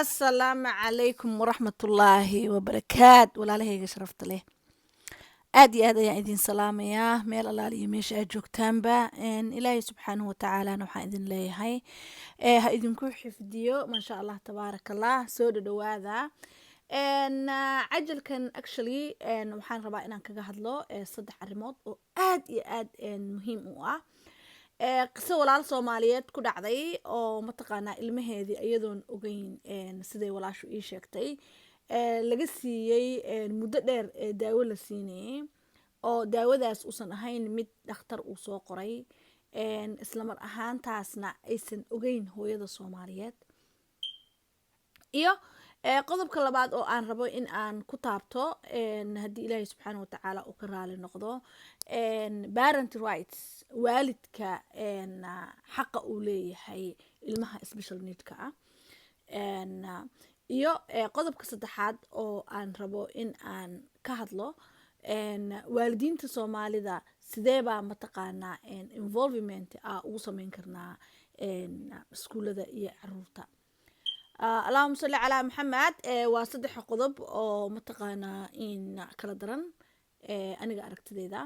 السلام عليكم ورحمة الله وبركات walaalahayga sharafta leh aad iyo aad ayaan idin salaamayaa meel alaaliyo meesha aad joogtaanba ilaahay subxaanahu watacaalana waxaan idin leeyahay ha idinku xifdiyo maasha allah tabaarakallah soo dhadhawaada cajalkan actually waxaan rabaa inaan kaga hadlo saddex arrimood oo aad iyo aad muhiim u ah qiso walaal soomaaliyeed ku dhacday oo mataqaanaa ilmaheedii iyadoon ogeyn siday walaashu ii sheegtay laga siiyey muddo dheer daawo la siinayey oo daawadaas uusan ahayn mid dhakhtar uu soo qoray islamar ahaantaasna aysan ogeyn hooyada soomaaliyeed iyo qodobka labaad oo aan rabo in aan ku taabto haddii ilaahay subxaana watacaala uu ka raali noqdo parent rights waalidka xaqa uu leeyahay ilmaha special needka ah iyo qodobka saddexaad oo aan rabo in aan ka hadlo waalidiinta soomaalida sidee baa mataqaanaa involvement ugu sameyn karnaa iskuullada iyo caruurta allahuma salli calaa maxamed waa saddex qodob oo mataqaanaa in kala daran aniga aragtideyda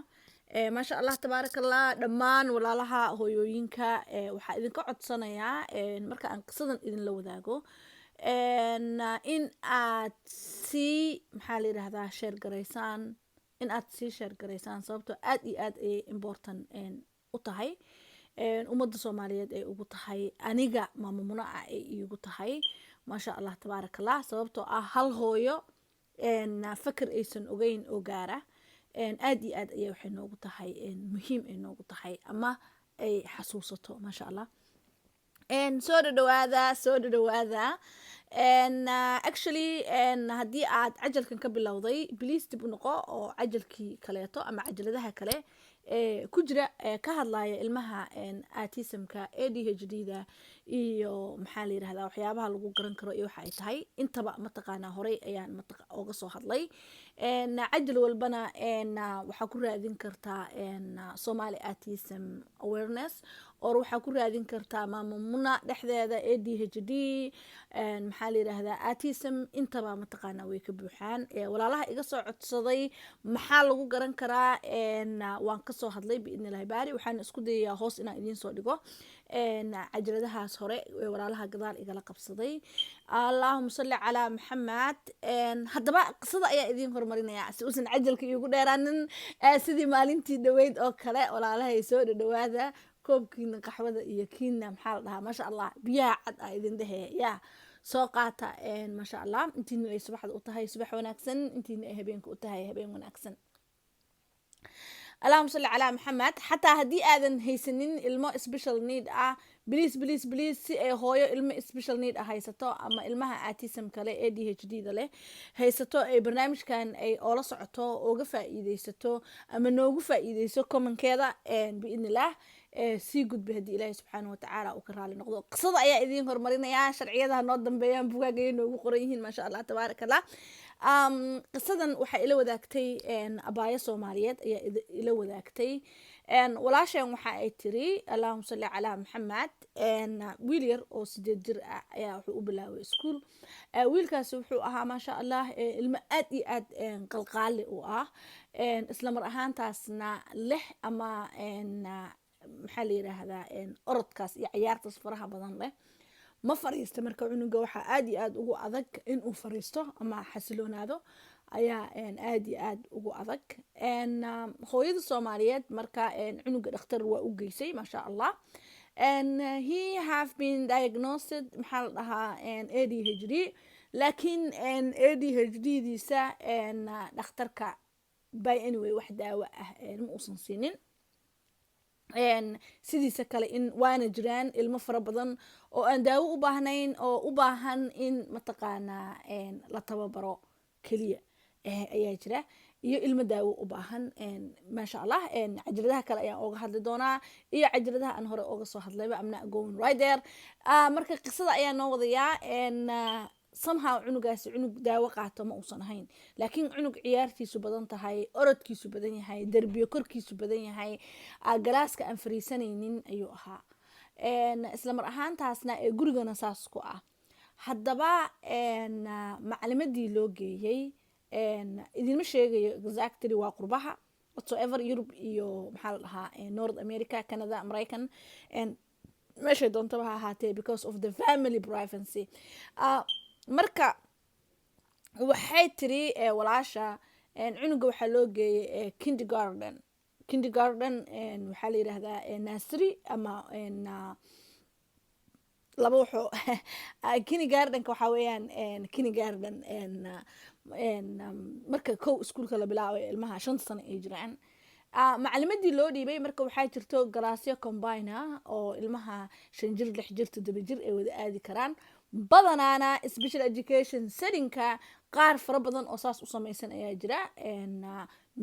maasha allah tabaarakallah dhammaan walaalaha hooyooyinka waxaa idinka codsanayaa marka aan qisadan idinla wadaago in aad sii maxaa la yidhahdaa sheergaraysaan in aad sii sheergaraysaan sababtoo aad iyo aad ayay important u tahay ummadda soomaaliyeed ay ugu tahay aniga maamumuna ah ay iigu tahay maasha allah tabaarakallah sababtoo ah hal hooyo fakar aysan ogeyn oo gaara aad iyo aad ayay waxay noogu tahay muhiim ay noogu tahay ama ay xasuusato maasha allah soo dhadhawaada actually haddii aad cajalkan ka bilowday please dib u noqo oo cajalkii kaleeto ama cajaladaha kale ku jira ka hadlaya ilmaha autismka ADHD da iyo maxaa la yidhahdaa waxyaabaha lagu garan karo iyo waxa ay tahay intaba mataqaanaa horey ayaan oga soo hadlay cajal walbana waxaa ku raadin kartaa Somali Autism Awareness or waxaa ku raadin kartaa maamuna dhexdeeda ADHD maxaa la yidhahdaa autism intaba mataqaanaa way ka buuxaan walaalaha iga soo codsaday maxaa lagu garan karaa waan kasoo hadlay biidni illaahi baari waxaan isku dayayaa hoos inaan idiin soo dhigo cajaladahaas hore walaalaha gadaal igala qabsaday allahuma salli calaa maxamed haddaba qisada ayaa idiin horumarinayaa si uusan cajalka iigu dheeraanin sidii maalintii dhaweyd oo kale walaalahay soo dhadhawaada koobkiina qaxwada iyo kiina maxaa la dhahaa maasha allah biyaha cad ah idin dhehee yaa soo qaata maasha allah intiina ay subaxda u tahay subax wanaagsan intiina ay habeenka u tahay habeen wanaagsan allahuma salli calaa maxamed xataa haddii aadan haysanin ilmo special need ah please si ay hooyo ilmo special need ah haysato ama ilmaha autism kale ADHD da leh haysato ay barnaamijkan ay oola socoto ooga faa'iideysato ama noogu faa'iideyso commonkeeda biidnillaah sii gudba haddii ilaahay subxaana watacaala uu ka raali noqdo qisada ayaa idiin horumarinayaa sharciyadaha noo dambeeyaan bugaag ayay noogu qoran yihiin maasha allah tabaarakallah qisadan waxaa ila wadaagtay abaayo soomaaliyeed ayaa ila wadaagtay walaasheen waxa ay tiri allahuma salli calaa maxamed wiil yar oo 8 jir ah ayaa wuxuu u bilaabay iskuul wiilkaasi wuxuu ahaa maasha allah ilmo aad iyo aad qalqaali u ah isla mar ahaantaasna leh ama maxaa la yidhaahdaa orodkaas iyo ciyaartaas faraha badan leh ma fariista marka cunuga waxaa aad iyo aad ugu adag inuu fariisto ama xasiloonaado ayaa aad iyo aad ugu adag hooyada soomaaliyeed marka cunuga dhakhtar waa u geysay maasha allah he have been diagnosed maxaa la dhahaa ADHD laakiin ADHD diisa dhakhtarka by anyway wax daawo ah ma uusan siinin sidiisa kale in waana jiraan ilmo fara badan oo aan daawo u baahnayn oo u baahan in mataqaanaa la tababaro keliya ayaa jira iyo ilmo daawo u baahan maasha allah cajaladaha kale ayaan ooga hadli doonaa iyo cajaladaha aan hore ooga soo hadlayba I'm not going right there marka qisada ayaa noo wadayaa somehow cunugaasi cunug daawo qaato ma uusan ahayn laakiin cunug ciyaartiisu badan tahay orodkiisu badan yahay derbiyo korkiisu badan yahay galaaska aan fariisanaynin ayuu ahaa isla mar ahaantaasna gurigana saas ku ah haddaba maclimadii loo geeyey idinma sheegayo exactly waa qurbaha whatsoever Europe iyo maxaa la dhahaa North America, Canada, Maraykan, meeshay doontaba ha ahaatee, because of the family privacy. Marka waxay tiri walaasha cunuga waxaa loo geeyey kindergarten waxaa la yidhaahdaa nursery ama laba wuxuu kindergartenka waxaa weeyaan kindergarten marka kow iskuulka la bilaabay ilmaha 5 sano ay jiraan. maclimadii loo dhiibay marka waxaa jirto galaasyo combine oo ilmaha 5 jir 6 jir 7 jir ay wada aadi karaan. badanaana special education settingka qaar fara badan oo saas u samaysan ayaa jira.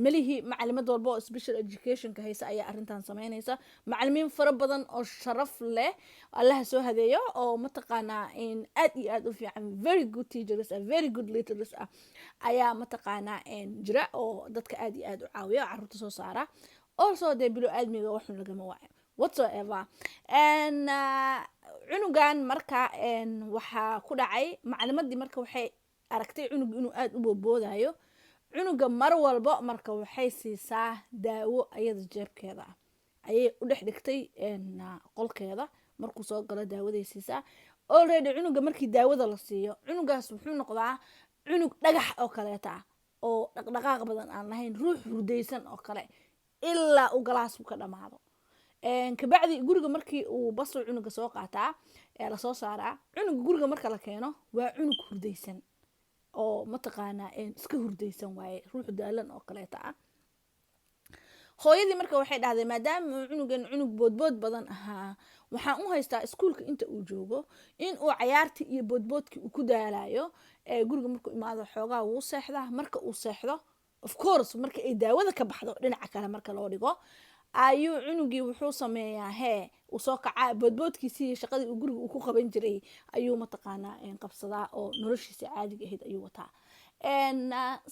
malihi maclimad walba oo special educationka haysa ayaa arrintan sameynaysa. maclimiin fara badan oo sharaf leh allaha soo hadeeyo oo mataqaanaa in aad iyo aad u fiican, very good teachers, very good leaders ayaa mataqaanaa jira oo dadka aad iyo aad u caawiya carruurta soo saara. also dee bilo aadmiga waxun lagama waayo whatsoever. cunugan marka waxaa ku dhacay maclimadii marka waxay aragtay cunuga inuu aad u booboodayo. cunuga mar walba marka waxay siisaa daawo ayada jeebkeeda ayay u dhex dhigtay qolkeeda. markuu soo galo daawaday siisaa. already cunuga markii daawada la siiyo cunugaas wuxuu noqdaa cunug dhagax oo kaleeta oo dhaqdhaqaaq badan aan lahayn, ruux hurdaysan oo kale ilaa uu galaasku ka dhamaado. kabacdi guriga markii uu basu cunuga soo qaataa la soo saaraa. cunuga guriga marka la keeno waa cunug hurdaysan oo mataqaanaa iska hurdaysan waaye, ruux daalan oo kaleeta hooyadii marka waxay dhahday maadaama cunugan cunug boodbood badan ahaa, waxaan u haystaa iskuulka inta uu joogo in uu cayaartii iyo boodboodkii uu ku daalayo. guriga markuu imaado xoogaa wuu seexdaa. marka uu seexdo of course marka ay daawada ka baxdo dhinaca kale marka loo dhigo ayuu cunugii wuxuu sameeyaa uu soo kacaa boodboodkiisii iyo shaqadii uu guriga uu ku qaban jiray ayuu mataqaanaa qabsadaa oo noloshiisa caadiga ahayd ayuu wataa.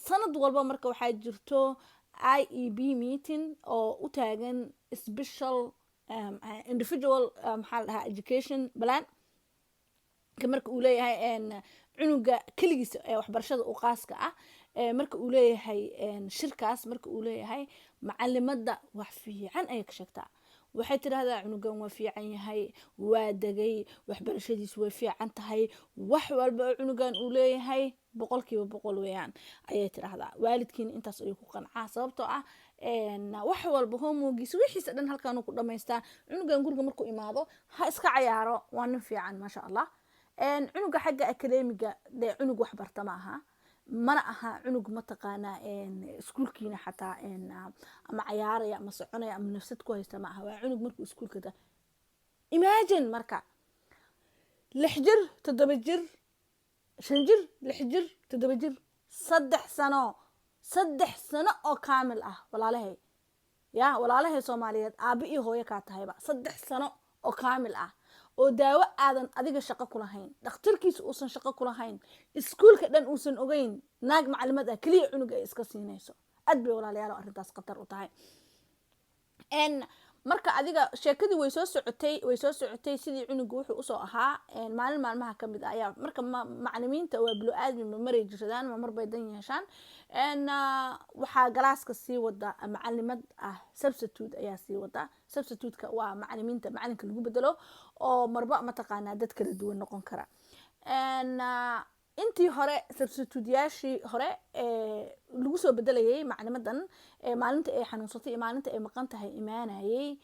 sanad walba marka waxaa jirto IEB meeting oo u taagan special individual maxaa la dhahaa education plan marka uu leeyahay cunuga keligiisa waxbarashada u qaaska ah. marka uu leeyahay shirkaas marka uu leeyahay macalimada wax fiican ayay ka sheegtaa. waxay tidhaahdaa cunugan waa fiican yahay, waa degay, waxbarashadiisu way fiican tahay, wax walba oo cunugan uu leeyahay 100% weeyaan ayay tidhaahdaa. waalidkiina intaas ayuu ku qancaa sababtoo ah wax walba homeworkiisa wixiisa dhan halkaan uu ku dhamaystaa. cunugan guriga markuu imaado ha iska cayaaro, waa nin fiican maasha allah. cunuga xagga akademiga dee cunug wax barta ma aha, mana aha cunug mataqaanaa iskuulkiina xataa ama cayaaraya ama soconaya ama nafsad ku haysta ma aha. waa cunug markuu iskuulka imagine marka 6 jir 7 jir 5 jir 6 jir 7 jir 3 sano oo kaamil ah. walaalahay Soomaaliyeed aabi iyo hooyo ka tahayba 3 sano oo kaamil ah oo daawo aadan adiga shaqo ku lahayn, dhakhtarkiisa uusan shaqo ku lahayn, iskuulka dhan uusan ogeyn, naag maclimad ah kaliya cunuga ay iska siinayso. aad bay walaalayaal arrintaas khatar u tahay. marka adiga sheekadii way soo socotay sidii cunuga wuxuu usoo ahaa. maalin maalmaha ka mid ayaa marka maclimiinta waa bilo aadmi maray jirsadaan ma marbay dan yeeshaan. waxaa galaaska sii wada macalimad ah substitute ayaa sii wada. substitute-ka waa macalimiinta macalinka lagu bedelo oo marba mataqaanaa dad kala duwan noqon kara. intii hore substitute-yaashii hore lagu soo bedelayay maclimadan maalinta ay xanuunsatay iyo maalinta ay maqan tahay imaanayay.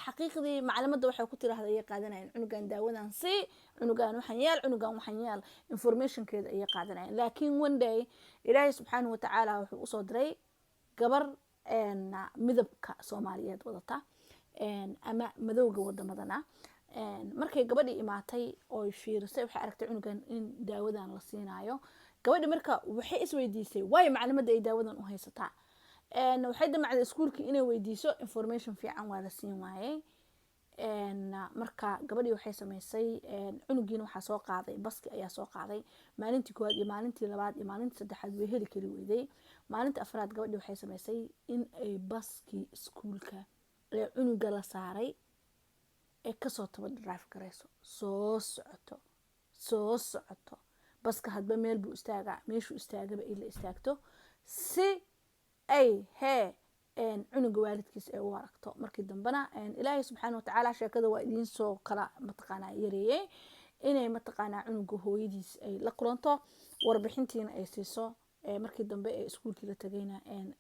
xaqiiqdii maclimadda waxay ku tiraahday ay qaadanayeen cunugan daawadan si cunugan waxaan yaal informationkeeda ay qaadanayeen. laakiin one day ilaahay subxaanahu wa tacaala wuxuu usoo diray gabar midabka Soomaaliyeed wadata ama madowga wadamadana. markay gabadhii imaatay oo fiirisay waxay aragtay cunugan in daawadan la siinayo. gabadhi marka waxay isweydiisay way maclimadda ay daawadan u haysataa. waxay damacday iskuulkii inay weydiiso information fiican waa la siin waayay. marka gabadhii waxay samaysay cunugiina waxaa soo qaaday baski ayaa soo qaaday. maalintii koowaad iyo maalintii labaad iyo maalintii saddexaad way heli kari weyday. maalintii afraad gabadhii waxay samaysay in ay baski iskuulka ee cunuga la saaray ee kasoo taba drive garayso soo socoto soo socoto baska hadba meel buu istaagaa meeshuu istaagaba ay la istaagto si ay cunuga waalidkiisa ay u aragto markii dambena ilaahay subxaana watacaala sheekada waa idiin soo kala mataqaanaa yareeyey inay mataqaanaa cunuga hooyadiis ay la kulanto warbixintiina ay siiso markii dambe ee iskuulkii la tagayna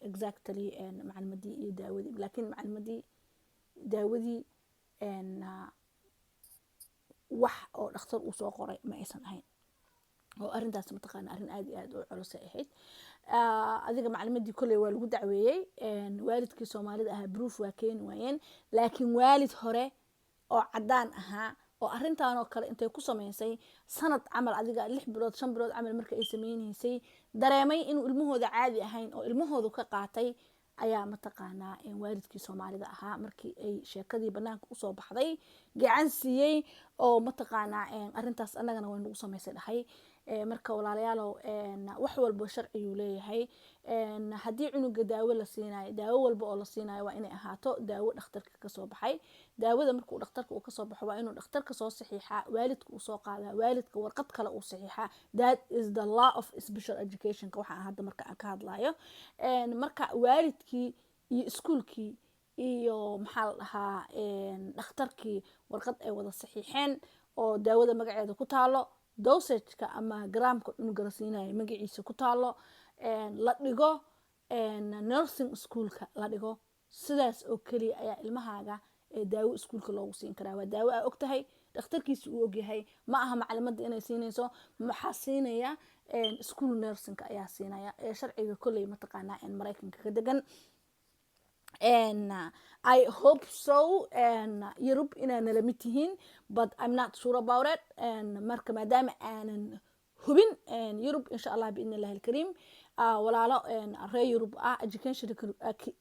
exactly macalimadii iyo daawadii laakiin macalimadii daawadii wax oo dhakhtar uu soo qoray ma aysan ahayn oo arrintaas mataqaana arrin aad iyo aad u culus ay ahayd adiga macalimadii kolley waa lagu dacweeyey waalidkii soomaalida ahaa proof waa keeni waayeen laakiin waalid hore oo caddaan ahaa oo arrintan oo kale intay ku samaysay sanad camal adiga 6 bilood 5 bilood camal markii ay samaynaysay dareemay inuu ilmahooda caadi ahayn oo ilmahoodu ka qaatay ayaa mataqaanaa waalidkii soomaalida ahaa markii ay sheekadii banaanka usoo baxday gacan siiyey oo mataqaanaa arrintaas annagana way nagu samaysay dhahay marka walaalayaalow wax walba sharciyuu leeyahay haddii cunuga daawo la siinayo daawo walba oo la siinayo waa inay ahaato daawo dhakhtarka kasoo baxay daawada markuu dhakhtarka uu kasoo baxo waa inuu dhakhtarka soo saxiixaa waalidka uu soo qaadaa waalidka warqad kale uu saxiixaa that is the law of special educationka waxaan hadda marka aan ka hadlayo marka waalidkii iyo iskuulkii iyo maxaa la dhahaa dhakhtarkii warqad ay wada saxiixeen oo daawada magaceeda ku taalo dosageka ama garaamka cunuga la siinayo magaciisa ku taalo la dhigo nursing schoolka la dhigo sidaas oo keliya ayaa ilmahaaga daawo iskuulka loogu siin karaa waa daawo aa ogtahay dhakhtarkiisa uu ogyahay ma aha macalimada inay siinayso maxaa siinaya school nursingka ayaa siinaya sharciga kolley mataqaanaa maraykanka ka degan I hope so Europe inaa nala mid tihiin but I'm not sure about it marka maadaama aanan hubin Europe insha Allah biidni Allahi alkariim walaalo reer Europe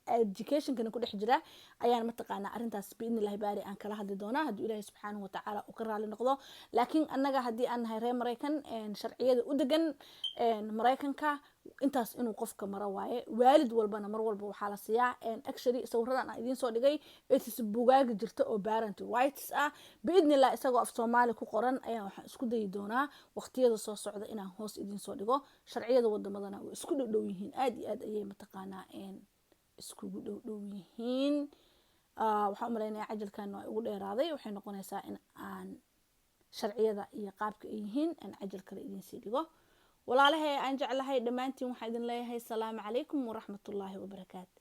educationkana ku dhex jira ayaan mataqaanaa arrintaas biidni Allahi baari aan kala hadli doonaa hadduu Ilaahay subxaanahu watacaala uu ka raali noqdo laakiin annaga haddii aan nahay reer Maraykan sharciyada u degan Maraykanka intaas inuu qofka maro waaye waalid walbana mar walba waxaa la siiyaa actually sawiradan aan idiin soo dhigay etis bugaagi jirta oo parent rights ah biidni Allah isagoo af Soomaali ku qoran ayaan waxaan isku dayi doonaa waqtiyada soo socda inaan hoos idiin soo dhigo sharciyada wadamadana way isku dhow yihiin aad iyo aad ayay mataqaanaa iskugu dhow yihiin waxaan u maleynayaa cajalkan waa ugu dheeraaday waxay noqonaysaa in aan sharciyada iyo qaabka ay yihiin aan cajal kale idiin sii dhigo walaalahay aan jeclahay dhammaantiin waxaan idin leeyahay salaamu calaykum waraxmatullaahi wabarakaatu